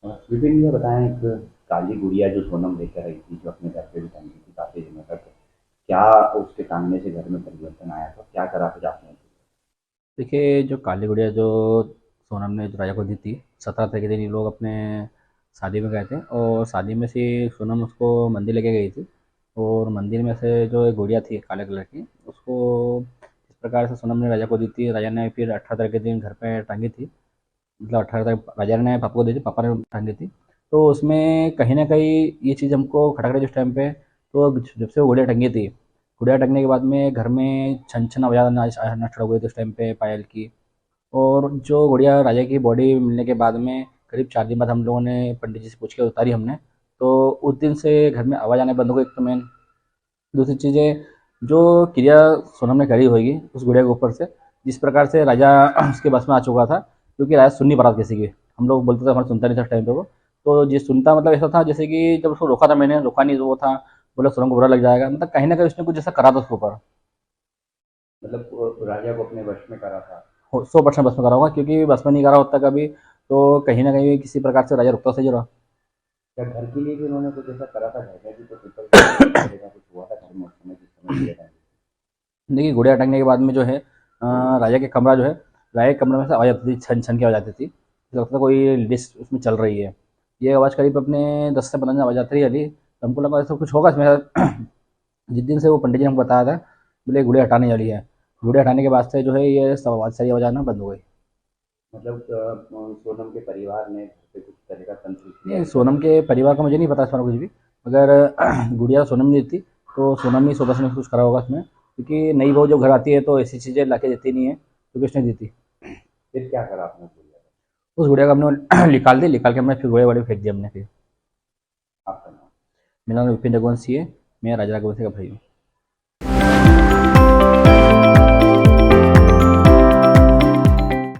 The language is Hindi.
विपिन, ये बताएं, एक काली गुड़िया जो सोनम लेकर आई थी, जो अपने घर पे भी टंगी थी काफी दिनों तक, क्या उसके टांगने से घर में परिवर्तन आया था? क्या करा फिर आपने? देखिए, जो काली गुड़िया जो सोनम ने जो राजा को दी थी, 17 तारीख के दिन ये लोग अपने शादी में गए थे और शादी में से सोनम उसको मंदिर लेके गई थी। और मंदिर में से जो एक गुड़िया थी काले कलर की, उसको इस प्रकार से सोनम ने राजा को दी थी। राजा ने फिर 18 तारीख के दिन घर पे टांगी थी। मतलब 18 तारीख राजा ने पापा को दी थी, पापा ने टांगी थी। तो उसमें कहीं ना कहीं ये चीज़ हमको खटक रही जिस टाइम पे। तो जब से वो गुड़िया टंगी थी, गुड़िया टंगने के बाद में घर में छन छन आवाज़ आना स्टार्ट हो गई थी उस टाइम पे पायल की। और जो गुड़िया राजा की बॉडी मिलने के बाद में करीब 4 दिन बाद हम लोगों ने पंडित जी से पूछ के उतारी हमने। तो उस दिन से घर में आवाज़ आने बंद हो गई, एक तो मेन। दूसरी चीज़ें, जो क्रिया सोनम ने करी होगी उस गुड़िया के ऊपर से, जिस प्रकार से राजा उसके बस में आ चुका था, क्योंकि राजा सुन नहीं पा रहा था किसी की। हम लोग बोलते थे हमारा सुनता नहीं था उस टाइम पे वो। तो जिस सुनता मतलब ऐसा था जैसे कि जब उसको रोका था मैंने, रोका नहीं, तो वो था बोला सोनम को बुरा लग जाएगा, मतलब कहीं ना कहीं उसने कुछ ऐसा करा था उसके ऊपर। मतलब वो राजा को अपने वश में करा था? 100% बस में करा होगा, क्योंकि बस में नहीं करा होता कभी तो कहीं ना कहीं किसी प्रकार से राजा रुकता सही रहा। क्या घर के लिए भी उन्होंने कुछ ऐसा करा था? घर में भी तो पीपल के पेड़ इस तरह का कुछ हुआ था घर में उस समय, जिस समय गुड़िया टंगी देखिए, गुड़िया टंगने के बाद में जो है राजा के कमरा जो है, राजा के कमरे में से आवाज़ आती थी, छन छन की आवाज़ आती थी। ऐसा लगता था कोई लेडीज उसमें चल रही है। ये आवाज़ करीब अपने 10 से 15 दिन आवाज़ आती रही अली, तो हमको लगा ऐसा कुछ होगा इसमें। जिस दिन से वो पंडित जी ने हमको बताया था, बोले गुड़िया हटाने वाली है। गुड़िया हटाने के बाद से जो है ये सब आवाज़, सारी आवाज़ आना बंद हो गई। थी? मतलब सोनम के परिवार ने घर पे कुछ तरह का तंत्र किया नहीं, है क्या? सोनम के परिवार का मुझे नहीं पता इस बारे में कुछ भी। अगर गुड़िया सोनम ने दी थी तो सोनम ही 100% कुछ करा होगा इसमें, क्योंकि नई बहू जब घर आती है तो ऐसी चीज़ें ला के देती नहीं है, क्योंकि उसने दी थी। फिर क्या करा आपने गुड़िया उस गुड़िया को हमने निकाल के हमने फिर गुड़िया वाड़ी फेंक दिया हमने फिर। का? आपका नाम? मेरा नाम विपिन रघुवंशी है। मैं राजा रघुवंशी का भाई हूँ।